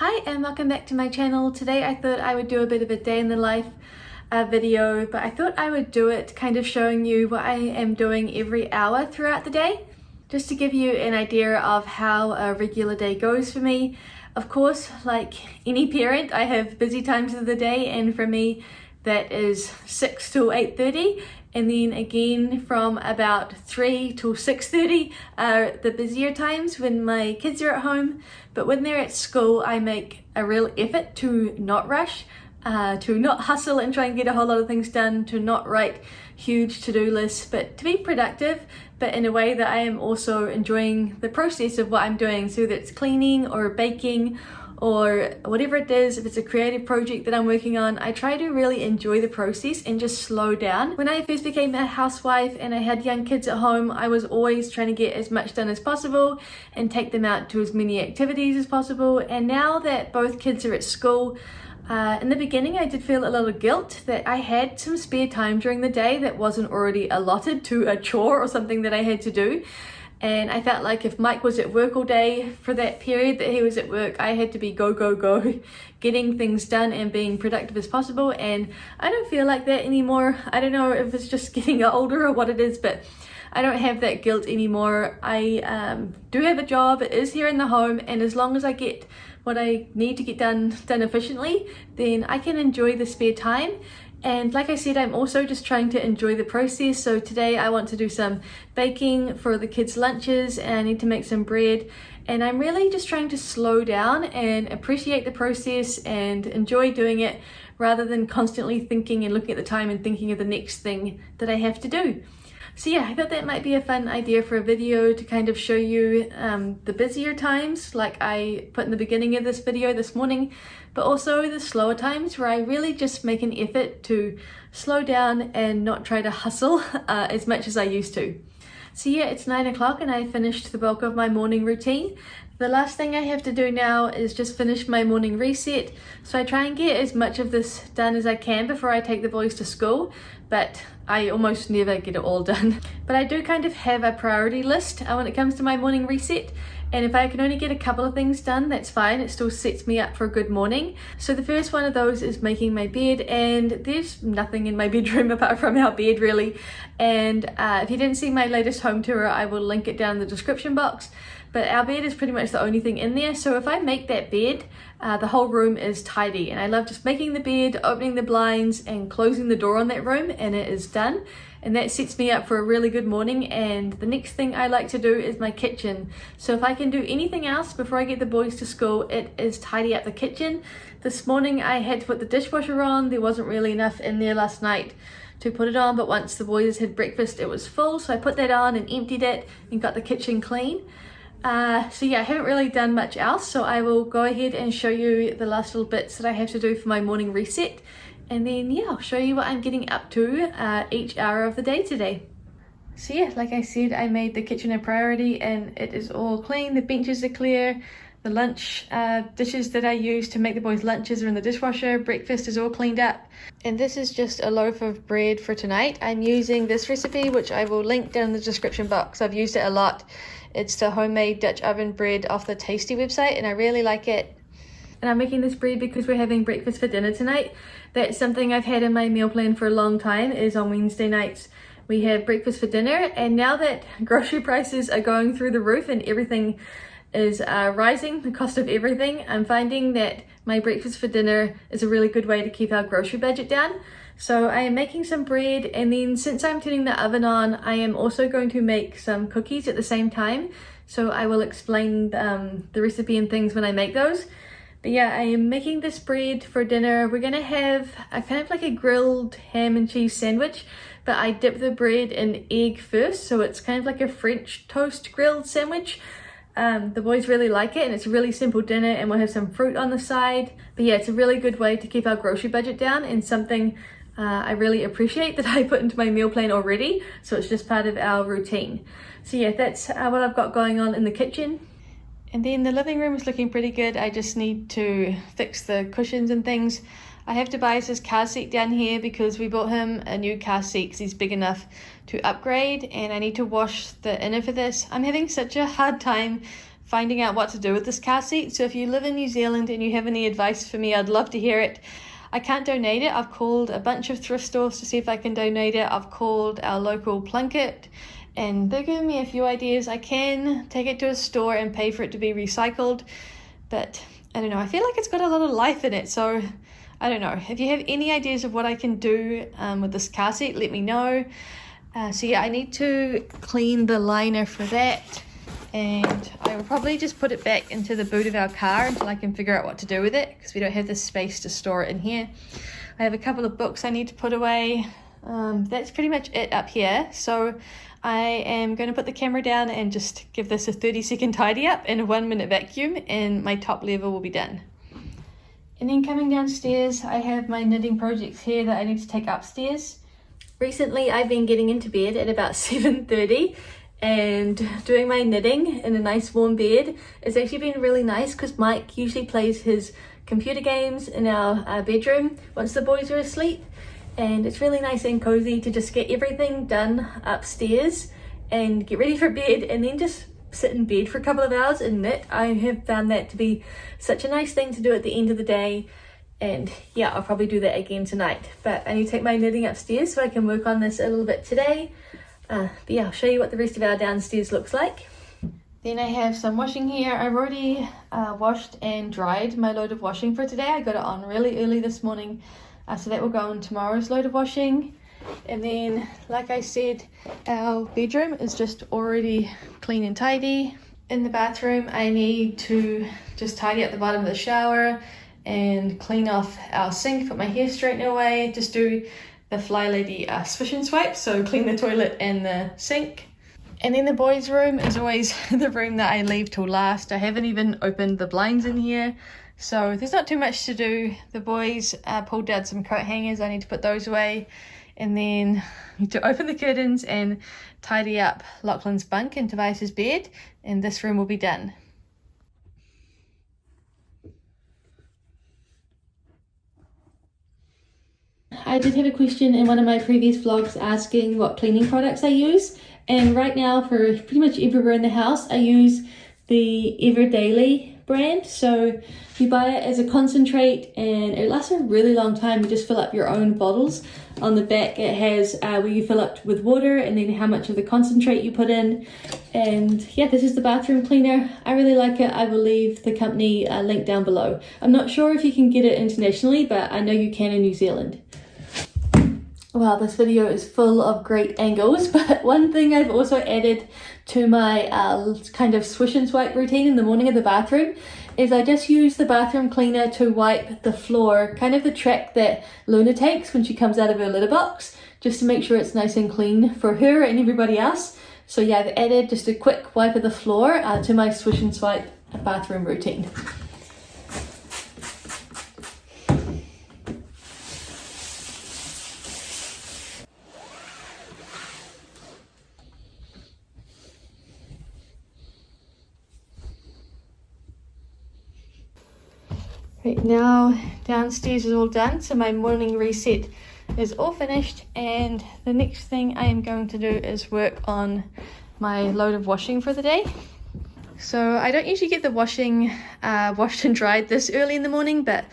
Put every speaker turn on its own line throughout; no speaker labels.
Hi and welcome back to my channel. Today I thought I would do a bit of a day in the life video, but I thought I would do it kind of showing you what I am doing every hour throughout the day, just to give you an idea of how a regular day goes for me. Of course, like any parent, I have busy times of the day, and for me that is 6 till 8:30, and then again from about 3 till 6:30 are the busier times when my kids are at home. But when they're at school, I make a real effort to not rush, to not hustle and try and get a whole lot of things done, to not write huge to-do lists, but to be productive, but in a way that I am also enjoying the process of what I'm doing. So whether it's cleaning or baking or whatever it is, if it's a creative project that I'm working on, I try to really enjoy the process and just slow down. When I first became a housewife and I had young kids at home, I was always trying to get as much done as possible and take them out to as many activities as possible. And now that both kids are at school, in the beginning I did feel a little guilt that I had some spare time during the day that wasn't already allotted to a chore or something that I had to do. And I felt like if Mike was at work all day for that period that he was at work, I had to be go, go, go, getting things done and being productive as possible. And I don't feel like that anymore. I don't know if it's just getting older or what it is, but I don't have that guilt anymore. I do have a job, it is here in the home, and as long as I get what I need to get done efficiently, then I can enjoy the spare time. And like I said, I'm also just trying to enjoy the process. So today I want to do some baking for the kids' lunches, and I need to make some bread. And I'm really just trying to slow down and appreciate the process and enjoy doing it, rather than constantly thinking and looking at the time and thinking of the next thing that I have to do. So yeah, I thought that might be a fun idea for a video to kind of show you the busier times, like I put in the beginning of this video this morning, but also the slower times where I really just make an effort to slow down and not try to hustle as much as I used to. So yeah, it's 9 o'clock and I finished the bulk of my morning routine. The last thing I have to do now is just finish my morning reset. So I try and get as much of this done as I can before I take the boys to school, but I almost never get it all done. But I do kind of have a priority list when it comes to my morning reset. And if I can only get a couple of things done, that's fine. It still sets me up for a good morning. So the first one of those is making my bed, and there's nothing in my bedroom apart from our bed really. And if you didn't see my latest home tour, I will link it down in the description box. But our bed is pretty much the only thing in there. So if I make that bed, the whole room is tidy. And I love just making the bed, opening the blinds and closing the door on that room, and it is done. And that sets me up for a really good morning. And the next thing I like to do is my kitchen. So if I can do anything else before I get the boys to school, it is tidy up the kitchen. This morning I had to put the dishwasher on. There wasn't really enough in there last night to put it on, but once the boys had breakfast it was full, so I put that on and emptied it and got the kitchen clean. So yeah, I haven't really done much else, so I will go ahead and show you the last little bits that I have to do for my morning reset, and then yeah, I'll show you what I'm getting up to each hour of the day today. So yeah, like I said, I made the kitchen a priority and it is all clean. The benches are clear, the lunch dishes that I use to make the boys' lunches are in the dishwasher, breakfast is all cleaned up. And this is just a loaf of bread for tonight. I'm using this recipe, which I will link down in the description box. I've used it a lot. It's the homemade Dutch oven bread off the Tasty website, and I really like it. And I'm making this bread because we're having breakfast for dinner tonight. That's something I've had in my meal plan for a long time, is on Wednesday nights we have breakfast for dinner. And now that grocery prices are going through the roof and everything is rising, the cost of everything, I'm finding that my breakfast for dinner is a really good way to keep our grocery budget down. So I am making some bread, and then since I'm turning the oven on, I am also going to make some cookies at the same time. So I will explain the recipe and things when I make those. But yeah, I am making this bread for dinner. We're gonna have a kind of like a grilled ham and cheese sandwich, but I dip the bread in egg first, so it's kind of like a French toast grilled sandwich. The boys really like it, and it's a really simple dinner, and we'll have some fruit on the side. But yeah, it's a really good way to keep our grocery budget down, and something I really appreciate that I put into my meal plan already, so it's just part of our routine. So yeah, that's what I've got going on in the kitchen. And then the living room is looking pretty good. I just need to fix the cushions and things. I have to buy his car seat down here because we bought him a new car seat because he's big enough to upgrade, and I need to wash the inner for this. I'm having such a hard time finding out what to do with this car seat. So if you live in New Zealand and you have any advice for me, I'd love to hear it. I can't donate it. I've called a bunch of thrift stores to see if I can donate it. I've called our local Plunkett and they're giving me a few ideas. I can take it to a store and pay for it to be recycled, but I don't know, I feel like it's got a lot of life in it, so I don't know. If you have any ideas of what I can do with this car seat, let me know. So yeah, I need to clean the liner for that, and I will probably just put it back into the boot of our car until I can figure out what to do with it, because we don't have the space to store it in here. I have a couple of books I need to put away. That's pretty much it up here. So I am going to put the camera down and just give this a 30-second tidy up and a 1-minute vacuum, and my top level will be done. And then coming downstairs, I have my knitting projects here that I need to take upstairs. Recently I've been getting into bed at about 7:30 and doing my knitting in a nice warm bed. It's actually been really nice because Mike usually plays his computer games in our bedroom once the boys are asleep, and it's really nice and cozy to just get everything done upstairs and get ready for bed and then just sit in bed for a couple of hours and knit. I have found that to be such a nice thing to do at the end of the day, and yeah, I'll probably do that again tonight. But I need to take my knitting upstairs so I can work on this a little bit today. But yeah, I'll show you what the rest of our downstairs looks like. Then I have some washing here. I've already washed and dried my load of washing for today. I got it on really early this morning, so that will go on tomorrow's load of washing. And then, like I said, our bedroom is just already clean and tidy. In the bathroom, I need to just tidy up the bottom of the shower and clean off our sink, put my hair straightener away, just do the Fly Lady swish and swipe, so clean the toilet and the sink. And then the boys' room is always the room that I leave till last. I haven't even opened the blinds in here, so there's not too much to do. The boys pulled down some coat hangers, I need to put those away. And then I need to open the curtains and tidy up Lachlan's bunk and Tobias's bed, and this room will be done. I did have a question in one of my previous vlogs asking what cleaning products I use, and right now for pretty much everywhere in the house I use the Everdaily brand. So you buy it as a concentrate and it lasts a really long time. You just fill up your own bottles. On the back it has where you fill up with water and then how much of the concentrate you put in. And yeah, this is the bathroom cleaner. I really like it. I will leave the company link down below. I'm not sure if you can get it internationally, but I know you can in New Zealand. Wow, this video is full of great angles, but one thing I've also added to my kind of swish and swipe routine in the morning of the bathroom is I just use the bathroom cleaner to wipe the floor, kind of the track that Luna takes when she comes out of her litter box, just to make sure it's nice and clean for her and everybody else. So yeah, I've added just a quick wipe of the floor to my swish and swipe bathroom routine. Right now, downstairs is all done, so my morning reset is all finished, and the next thing I am going to do is work on my load of washing for the day. So I don't usually get the washing washed and dried this early in the morning, but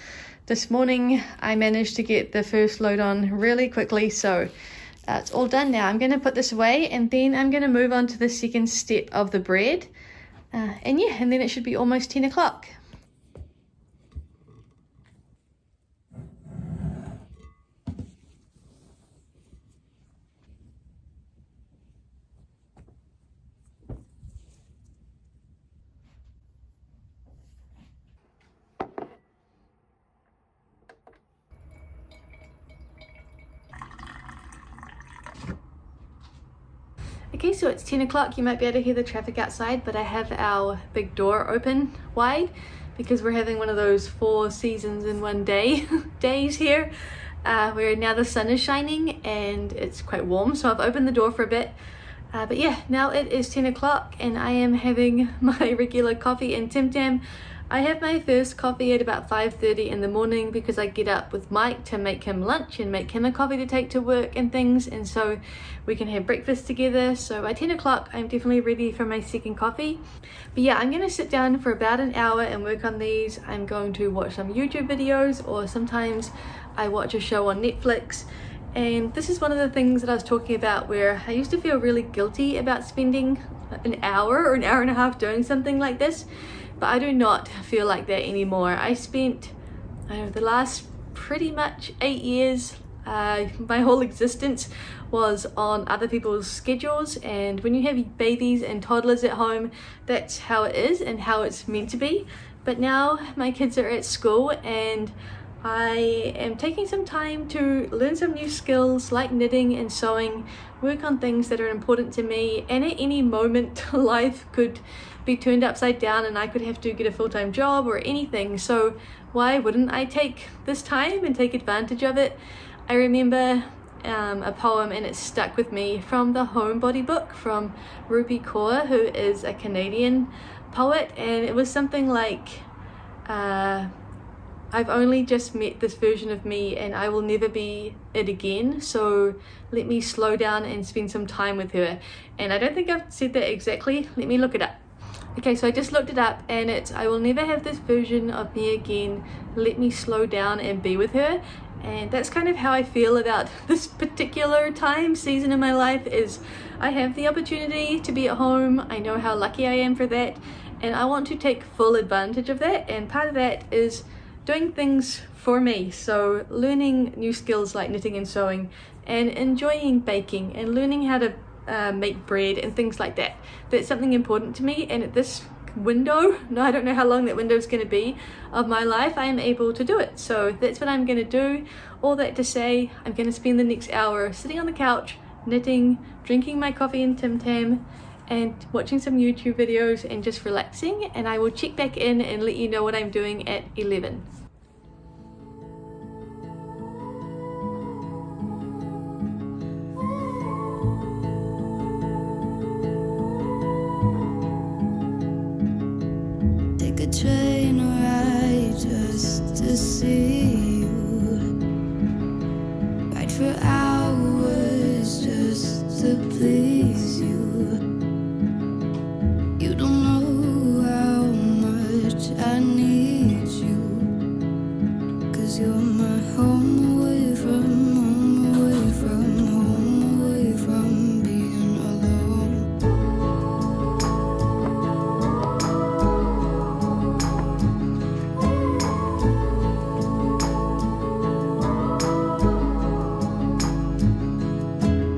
this morning I managed to get the first load on really quickly, so it's all done now. I'm going to put this away, and then I'm going to move on to the second step of the bread, and yeah, and then it should be almost 10 o'clock. Okay, so it's 10 o'clock. You might be able to hear the traffic outside, but I have our big door open wide because we're having one of those 4 seasons in one day days here, where now the sun is shining and it's quite warm. So I've opened the door for a bit. But yeah, now it is 10 o'clock and I am having my regular coffee and Tim Tam. I have my first coffee at about 5:30 in the morning because I get up with Mike to make him lunch and make him a coffee to take to work and things, and so we can have breakfast together. So by 10 o'clock I'm definitely ready for my second coffee. But yeah, I'm going to sit down for about an hour and work on these. I'm going to watch some YouTube videos, or sometimes I watch a show on Netflix. And this is one of the things that I was talking about, where I used to feel really guilty about spending an hour or an hour and a half doing something like this, but I do not feel like that anymore. I spent, I don't know, the last pretty much 8 years, my whole existence was on other people's schedules, and when you have babies and toddlers at home, that's how it is and how it's meant to be. But now my kids are at school and I am taking some time to learn some new skills like knitting and sewing, work on things that are important to me, and at any moment life could be turned upside down and I could have to get a full-time job or anything. So why wouldn't I take this time and take advantage of it? I remember a poem, and it stuck with me, from the Homebody book from Rupi Kaur, who is a Canadian poet, and it was something like, I've only just met this version of me and I will never be it again, so let me slow down and spend some time with her. And I don't think I've said that exactly. Let me look it up. Okay, so I just looked it up, and it's, I will never have this version of me again, let me slow down and be with her. And that's kind of how I feel about this particular season in my life, is I have the opportunity to be at home. I know how lucky I am for that, and I want to take full advantage of that, and part of that is doing things for me. So learning new skills like knitting and sewing, and enjoying baking and learning how to make bread and things like that. That's something important to me, and at this window, no, I don't know how long that window is going to be of my life, I am able to do it. So that's what I'm going to do. All that to say, I'm going to spend the next hour sitting on the couch, knitting, drinking my coffee and Tim Tam, and watching some YouTube videos and just relaxing, and I will check back in and let you know what I'm doing at 11.
Take a train ride just to see you, ride for hours just to please you. You don't know how much I need you, 'cause you're my home away from home, away from home, away from being alone.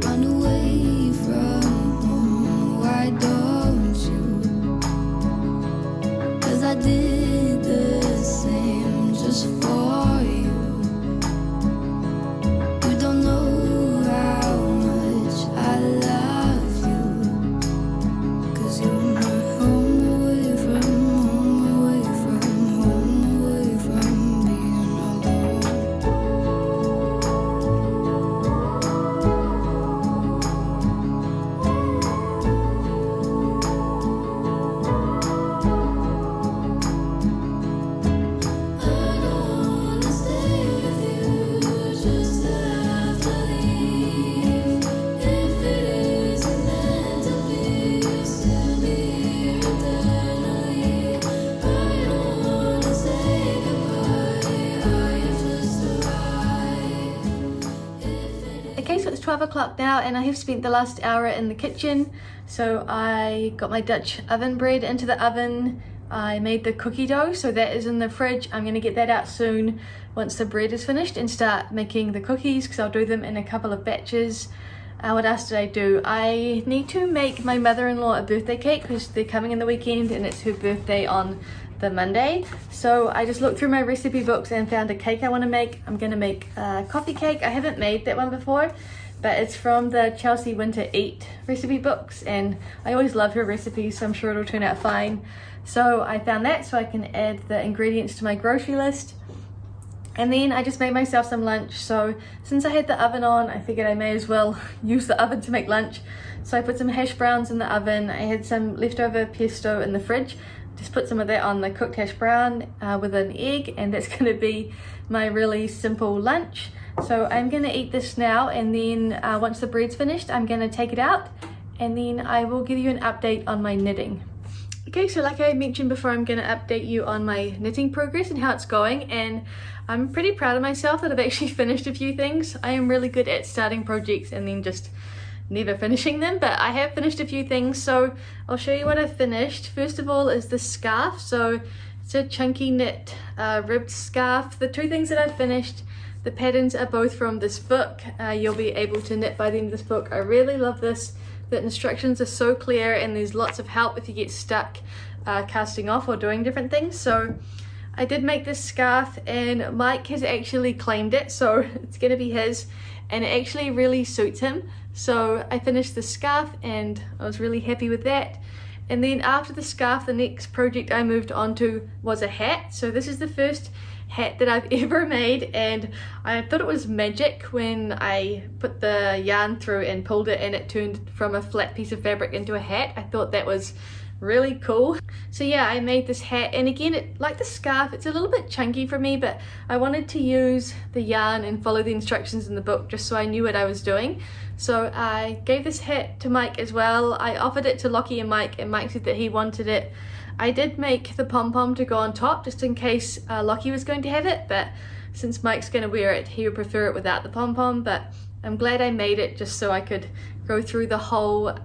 Run away from home, why don't you? 'Cause I did the same just for you. You don't know how much I love you, 'cause you're my home away from home, away from home, away from being alone. I don't wanna stay with you just to have to leave. If it isn't meant to be, you'll still be here eternally. I don't wanna say goodbye, I have just arrived.
Okay, so it's 12 o'clock now, and I have spent the last hour in the kitchen. So I got my Dutch oven bread into the oven. I made the cookie dough, so that is in the fridge. I'm going to get that out soon once the bread is finished and start making the cookies, because I'll do them in a couple of batches. What else did I do? I need to make my mother-in-law a birthday cake, because they're coming in the weekend and it's her birthday on the Monday. So I just looked through my recipe books and found a cake I want to make. I'm going to make a coffee cake. I haven't made that one before, but it's from the Chelsea Winter Eat recipe books, and I always love her recipes, so I'm sure it'll turn out fine. So I found that so I can add the ingredients to my grocery list. And then I just made myself some lunch. So since I had the oven on, I figured I may as well use the oven to make lunch. So I put some hash browns in the oven. I had some leftover pesto in the fridge. just put some of that on the cooked hash brown with an egg, and that's going to be my really simple lunch. So I'm going to eat this now, and then once the bread's finished, I'm going to take it out, and then I will give you an update on my knitting. Okay, so like I mentioned before, I'm going to update you on my knitting progress and how it's going, and I'm pretty proud of myself that I've actually finished a few things. I am really good at starting projects and then just never finishing them, but I have finished a few things, so I'll show you what I've finished. First of all is this scarf. So it's a chunky knit ribbed scarf. The two things that I've finished, the patterns are both from this book. You'll be able to knit by the end of this book. I really love this. The instructions are so clear, and there's lots of help if you get stuck casting off or doing different things. So I did make this scarf, and Mike has actually claimed it, so it's gonna be his, and it actually really suits him. So I finished the scarf and I was really happy with that. And then after the scarf, the next project I moved on to was a hat. So this is the first hat that I've ever made, and I thought it was magic when I put the yarn through and pulled it, and it turned from a flat piece of fabric into a hat. I thought that was really cool. So yeah, I made this hat, and again, like the scarf, it's a little bit chunky for me, but I wanted to use the yarn and follow the instructions in the book just so I knew what I was doing. So I gave this hat to Mike as well. I offered it to Lockie and Mike said that he wanted it. I did make the pom-pom to go on top just in case Lockie was going to have it, but since Mike's going to wear it, he would prefer it without the pom-pom. But I'm glad I made it just so I could go through the whole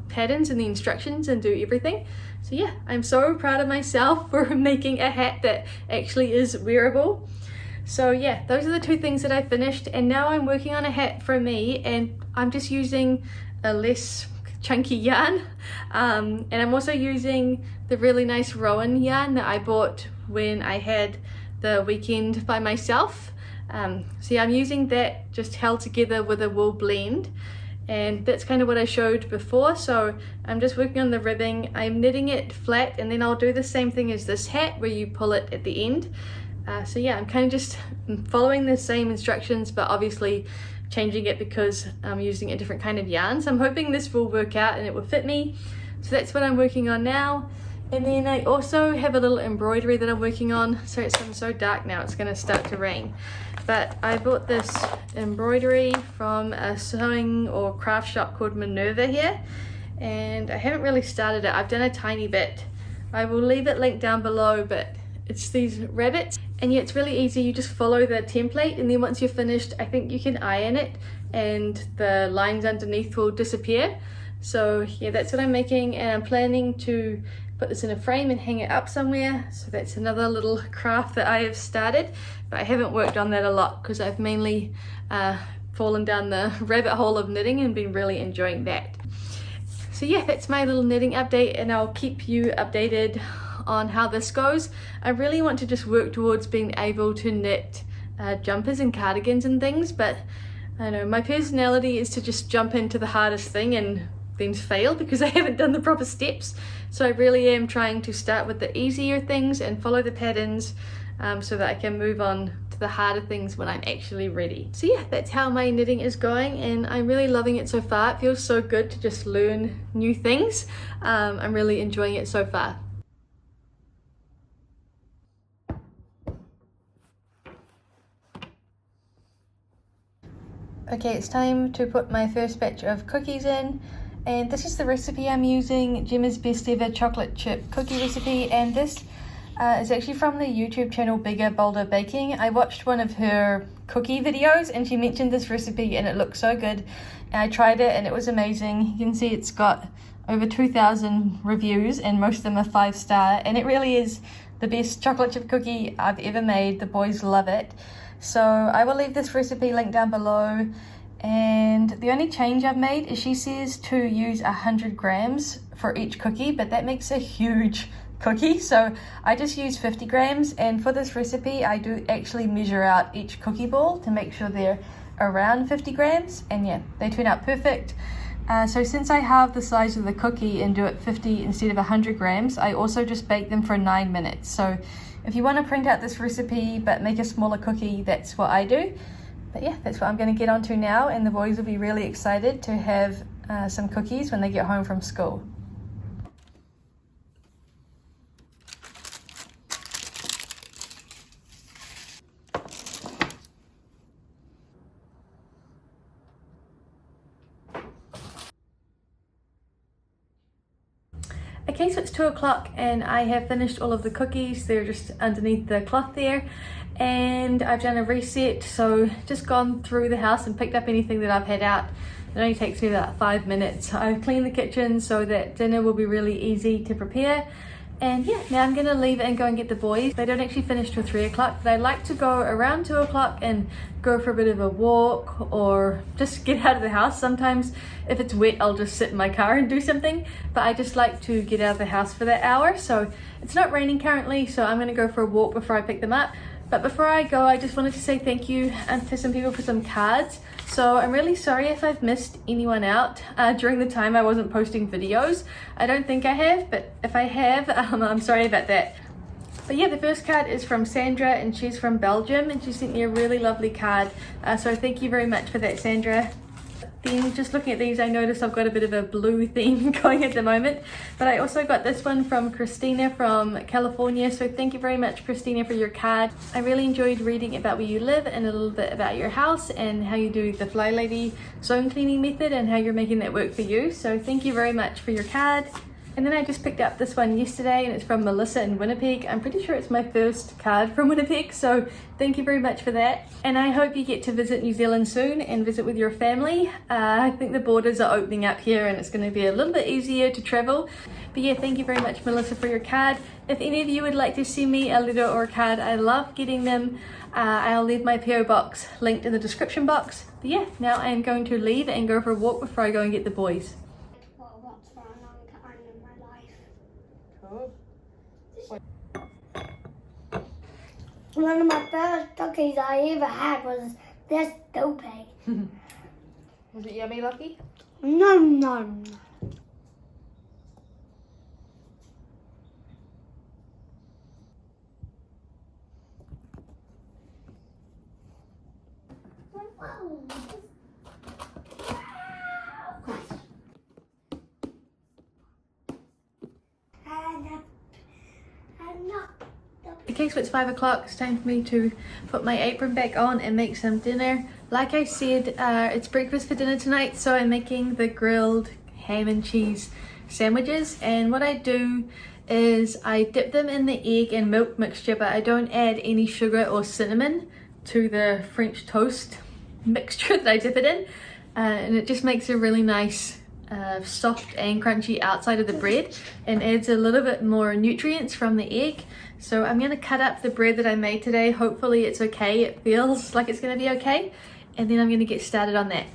patterns and the instructions and do everything. So yeah, I'm so proud of myself for making a hat that actually is wearable. So yeah, those are the two things that I finished, and now I'm working on a hat for me, and I'm just using a less chunky yarn, and I'm also using the really nice Rowan yarn that I bought when I had the weekend by myself. So yeah, I'm using that just held together with a wool blend, and that's kind of what I showed before. So I'm just working on the ribbing. I'm knitting it flat, and then I'll do the same thing as this hat where you pull it at the end. So yeah, I'm kind of just following the same instructions, but obviously changing it because I'm using a different kind of yarn. So I'm hoping this will work out and it will fit me. So that's what I'm working on now. And then I also have a little embroidery that I'm working on. So it's gotten so dark now, it's gonna start to rain. But I bought this embroidery from a sewing or craft shop called Minerva here, and I haven't really started it. I've done a tiny bit. I will leave it linked down below, but it's these rabbits, and yeah, it's really easy. You just follow the template, and then once you're finished, I think you can iron it and the lines underneath will disappear. So yeah, that's what I'm making, and I'm planning to put this in a frame and hang it up somewhere. So that's another little craft that I have started, but I haven't worked on that a lot because I've mainly fallen down the rabbit hole of knitting and been really enjoying that. So yeah, that's my little knitting update, and I'll keep you updated on how this goes. I really want to just work towards being able to knit jumpers and cardigans and things, but I know my personality is to just jump into the hardest thing and then fail because I haven't done the proper steps. So I really am trying to start with the easier things and follow the patterns so that I can move on to the harder things when I'm actually ready. So yeah, that's how my knitting is going, and I'm really loving it so far. It feels so good to just learn new things. I'm really enjoying it so far. Okay, it's time to put my first batch of cookies in, and this is the recipe I'm using, Gemma's Best Ever Chocolate Chip Cookie Recipe, and this is actually from the YouTube channel Bigger Bolder Baking. I watched one of her cookie videos and she mentioned this recipe and it looked so good, and I tried it and it was amazing. You can see it's got over 2,000 reviews and most of them are 5-star, and it really is the best chocolate chip cookie I've ever made. The boys love it. So I will leave this recipe linked down below, and the only change I've made is she says to use 100 grams for each cookie, but that makes a huge cookie, so I just use 50 grams, and for this recipe I do actually measure out each cookie ball to make sure they're around 50 grams, and yeah, they turn out perfect. So since I halve the size of the cookie and do it 50 instead of 100 grams, I also just bake them for 9 minutes. So if you want to print out this recipe but make a smaller cookie, that's what I do. But yeah, that's what I'm going to get onto now, and the boys will be really excited to have some cookies when they get home from school. Okay, so it's 2 o'clock and I have finished all of the cookies. They're just underneath the cloth there. And I've done a reset, so just gone through the house and picked up anything that I've had out. It only takes me about 5 minutes. I've cleaned the kitchen so that dinner will be really easy to prepare. And yeah, now I'm gonna leave and go and get the boys. They don't actually finish till 3 o'clock, but I like to go around 2 o'clock and go for a bit of a walk or just get out of the house. Sometimes if it's wet, I'll just sit in my car and do something, but I just like to get out of the house for that hour. So it's not raining currently, so I'm gonna go for a walk before I pick them up. But before I go, I just wanted to say thank you to some people for some cards. So I'm really sorry if I've missed anyone out during the time I wasn't posting videos. I don't think I have, but if I have, I'm sorry about that. But yeah, the first card is from Sandra and she's from Belgium and she sent me a really lovely card. So thank you very much for that, Sandra. Then just looking at these, I noticed I've got a bit of a blue theme going at the moment, but I also got this one from Christina from California. So thank you very much, Christina, for your card. I really enjoyed reading about where you live and a little bit about your house and how you do the Fly Lady zone cleaning method and how you're making that work for you. So thank you very much for your card. And then I just picked up this one yesterday and it's from Melissa in Winnipeg. I'm pretty sure it's my first card from Winnipeg, so thank you very much for that. And I hope you get to visit New Zealand soon and visit with your family. I think the borders are opening up here and it's going to be a little bit easier to travel. But yeah, thank you very much, Melissa, for your card. If any of you would like to send me a letter or a card, I love getting them. I'll leave my PO box linked in the description box. But yeah, now I am going to leave and go for a walk before I go and get the boys.
One of my first cookies I ever had was this dopey.
Was it yummy, Lucky?
No.
Okay, so it's 5 o'clock. It's time for me to put my apron back on and make some dinner. Like I said, it's breakfast for dinner tonight, so I'm making the grilled ham and cheese sandwiches. And what I do is I dip them in the egg and milk mixture, but I don't add any sugar or cinnamon to the French toast mixture that I dip it in. And it just makes a really nice soft and crunchy outside of the bread and adds a little bit more nutrients from the egg. So I'm going to cut up the bread that I made today. Hopefully it's okay. It feels like it's going to be okay. And then I'm going to get started on that.